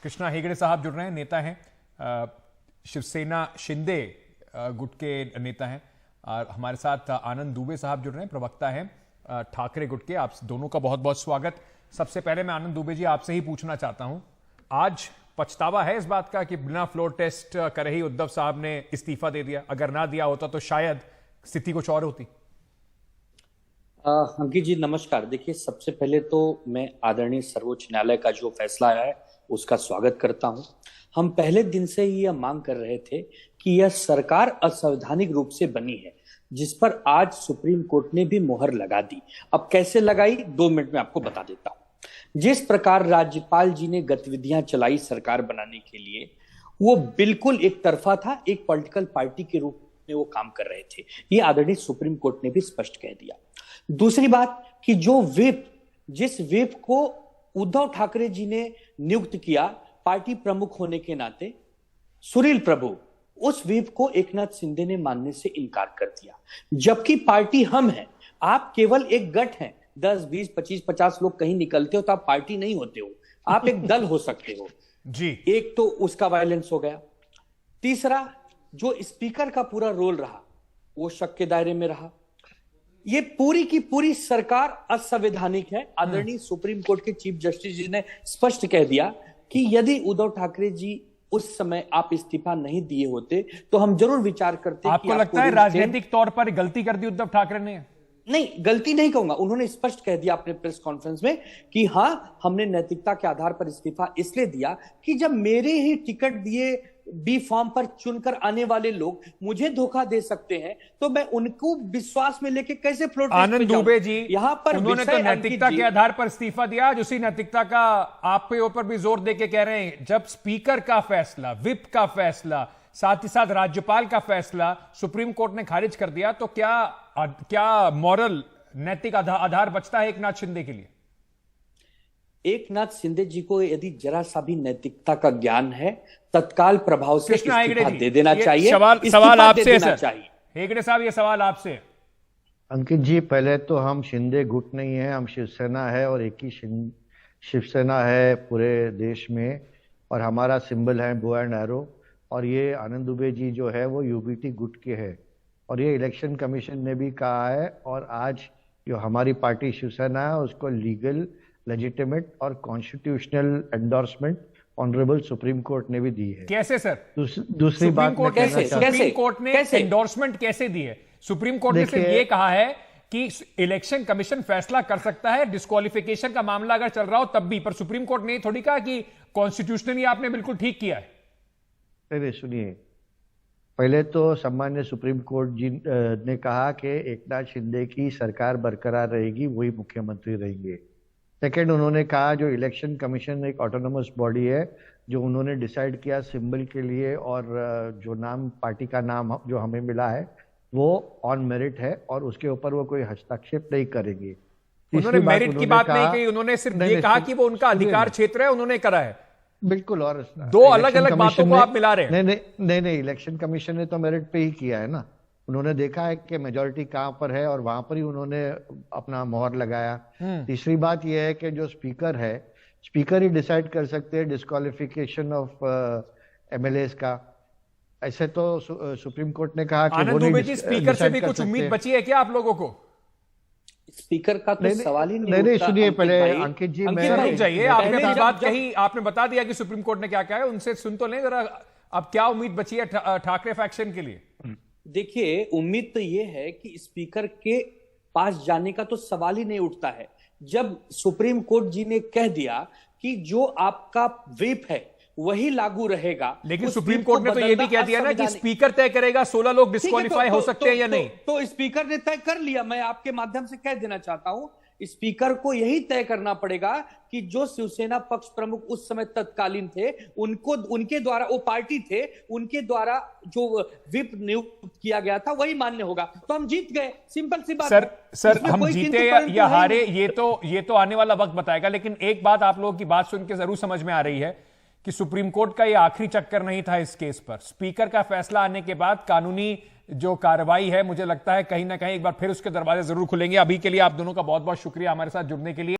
कृष्णा हेगड़े साहब जुड़ रहे हैं, नेता हैं, शिवसेना शिंदे गुट के नेता हैं। और हमारे साथ आनंद दुबे साहब जुड़ रहे हैं, प्रवक्ता हैं ठाकरे गुट के। आप दोनों का बहुत बहुत स्वागत। सबसे पहले मैं आनंद दुबे जी आपसे ही पूछना चाहता हूं, आज पछतावा है इस बात का कि बिना फ्लोर टेस्ट करे ही उद्धव साहब ने इस्तीफा दे दिया? अगर ना दिया होता तो शायद स्थिति कुछ और होती। अंकित जी नमस्कार। देखिए, सबसे पहले तो मैं आदरणीय सर्वोच्च न्यायालय का जो फैसला आया है उसका स्वागत करता हूं। हम पहले दिन से ही यह मांग कर रहे थे कि यह सरकार असंवैधानिक रूप से बनी है, जिस पर आज सुप्रीम कोर्ट ने भी मुहर लगा दी। अब कैसे लगाई, 2 मिनट में आपको बता देता हूं। जिस प्रकार राज्यपाल जी ने गतिविधियां चलाई सरकार बनाने के लिए, वो बिल्कुल एक तरफा था, एक पॉलिटिकल पार्टी के रूप में वो काम कर रहे थे। ये आदरणीय सुप्रीम कोर्ट ने भी स्पष्ट कह दिया। दूसरी बात कि जिस व्हिप को उद्धव ठाकरे जी ने नियुक्त किया पार्टी प्रमुख होने के नाते, सुनील प्रभु, उस व्हिप को एकनाथ शिंदे ने मानने से इनकार कर दिया। जबकि पार्टी हम हैं, आप केवल एक गठ हैं। 10, 20, 25, 50 लोग कहीं निकलते हो तो आप पार्टी नहीं होते हो, आप एक दल हो सकते हो जी। एक तो उसका वायलेंस हो गया। तीसरा, जो स्पीकर का पूरा रोल रहा वो शक के दायरे में रहा। ये पूरी की पूरी सरकार असंवैधानिक है। आदरणीय सुप्रीम कोर्ट के चीफ जस्टिस जी ने स्पष्ट कह दिया कि यदि उद्धव ठाकरे जी उस समय आप इस्तीफा नहीं दिए होते तो हम जरूर विचार करते। आपको लगता है राजनीतिक तौर पर गलती कर दी उद्धव ठाकरे ने? नहीं, गलती नहीं कहूंगा। उन्होंने स्पष्ट कह दिया अपने प्रेस कॉन्फ्रेंस में कि हां, हमने नैतिकता के आधार पर इस्तीफा इसलिए दिया कि जब मेरे ही टिकट दिए बी फॉर्म पर चुनकर आने वाले लोग मुझे धोखा दे सकते हैं, तो मैं उनको विश्वास में लेके कैसे फ्लोर टेस्ट आनंद दुबे जी, यहां पर उन्होंने तो नैतिकता के आधार पर इस्तीफा दिया। आज उसी नैतिकता का आपके ऊपर भी जोर देके कह रहे हैं, जब स्पीकर का फैसला, विप का फैसला, साथ ही साथ राज्यपाल का फैसला सुप्रीम कोर्ट ने खारिज कर दिया, तो क्या मॉरल नैतिक आधार बचता है एकनाथ शिंदे के लिए? एकनाथ शिंदे जी को यदि जरा सा भी नैतिकता का ज्ञान है, तत्काल प्रभाव से इस्तीफा दे देना चाहिए। सवाल आपसे सर हेगड़े साहब, ये सवाल आपसे। अंकित जी, पहले तो हम शिंदे गुट नहीं है, हम शिवसेना है और एक ही शिवसेना है पूरे देश में, और हमारा सिंबल है बो एंड एरो। और ये आनंद दुबे जी जो है वो यूबीटी गुट के हैं, और ये इलेक्शन कमीशन ने भी कहा है, और आज जो हमारी पार्टी शिवसेना है उसको लीगल, लेजिटिमेट और constitutional endorsement honourable supreme court ने भी दी है। कैसे सर? दूसरी बात, सुप्रीम कोर्ट ने एंडोर्समेंट कैसे दी है? सुप्रीम कोर्ट ने सिर्फ ये कहा है कि इलेक्शन कमीशन फैसला कर सकता है, डिस्क्वालिफिकेशन का मामला अगर चल रहा हो तब भी, पर सुप्रीम कोर्ट ने थोड़ी कहा कि कॉन्स्टिट्यूशनली आपने बिल्कुल ठीक किया है। सुनिए, पहले तो सम्मान्य सुप्रीम कोर्ट जी ने कहा कि एकनाथ शिंदे की सरकार बरकरार रहेगी, वही मुख्यमंत्री रहेंगे। सेकेंड, उन्होंने कहा जो इलेक्शन कमीशन एक ऑटोनोमस बॉडी है, जो उन्होंने डिसाइड किया सिंबल के लिए और जो नाम पार्टी का नाम जो हमें मिला है वो ऑन मेरिट है, और उसके ऊपर वो कोई हस्तक्षेप नहीं करेंगे। उन्होंने मेरिट की बात नहीं कही, उन्होंने सिर्फ ये कहा कि वो उनका अधिकार क्षेत्र है, उन्होंने करा है। बिल्कुल, और 2 अलग अलग बातों को आप मिला रहे हैं। नहीं, इलेक्शन कमीशन ने तो मेरिट पे ही किया है ना। उन्होंने देखा है कि मेजॉरिटी कहां पर है और वहां पर ही उन्होंने अपना मोहर लगाया। तीसरी बात यह है कि जो स्पीकर है, स्पीकर ही डिसाइड कर सकते हैं डिस्क्वालिफिकेशन ऑफ एमएलएस का। ऐसे तो सुप्रीम कोर्ट ने कहा कि वो नहीं, स्पीकर से भी कुछ उम्मीद बची है क्या आप लोगों को? स्पीकर का तो सवाल ही नहीं। सुनिए पहले अंकित जी, मैं रुक जाइए। आपने बात कही, आपने बता दिया कि सुप्रीम कोर्ट ने क्या कहा है, उनसे सुन तो लें जरा। अब क्या उम्मीद बची है ठाकरे फैक्शन के लिए? देखिए, उम्मीद तो ये है कि स्पीकर के पास जाने का तो सवाल ही नहीं उठता है। जब सुप्रीम कोर्ट जी ने कह दिया कि जो आपका व्हिप है वही लागू रहेगा, लेकिन सुप्रीम कोर्ट ने तो ये भी कह दिया ना कि स्पीकर तय करेगा 16 लोग डिस्क्वालीफाई हो सकते हैं या नहीं। तो स्पीकर ने तय कर लिया। मैं आपके माध्यम से कह देना चाहता हूं, स्पीकर को यही तय करना पड़ेगा कि जो शिवसेना पक्ष प्रमुख उस समय तत्कालीन थे, उनके द्वारा, वो पार्टी थे, उनके द्वारा जो व्हिप नियुक्त किया गया था वही मान्य होगा। तो हम जीत गए, सिंपल सी बात। सर हम जीते या हारे ये तो आने वाला वक्त बताएगा। लेकिन एक बात आप लोगों की बात सुन के जरूर समझ में आ रही है कि सुप्रीम कोर्ट का ये आखिरी चक्कर नहीं था इस केस पर। स्पीकर का फैसला आने के बाद कानूनी जो कार्रवाई है, मुझे लगता है कहीं ना कहीं एक बार फिर उसके दरवाजे जरूर खुलेंगे। अभी के लिए आप दोनों का बहुत बहुत शुक्रिया हमारे साथ जुड़ने के लिए।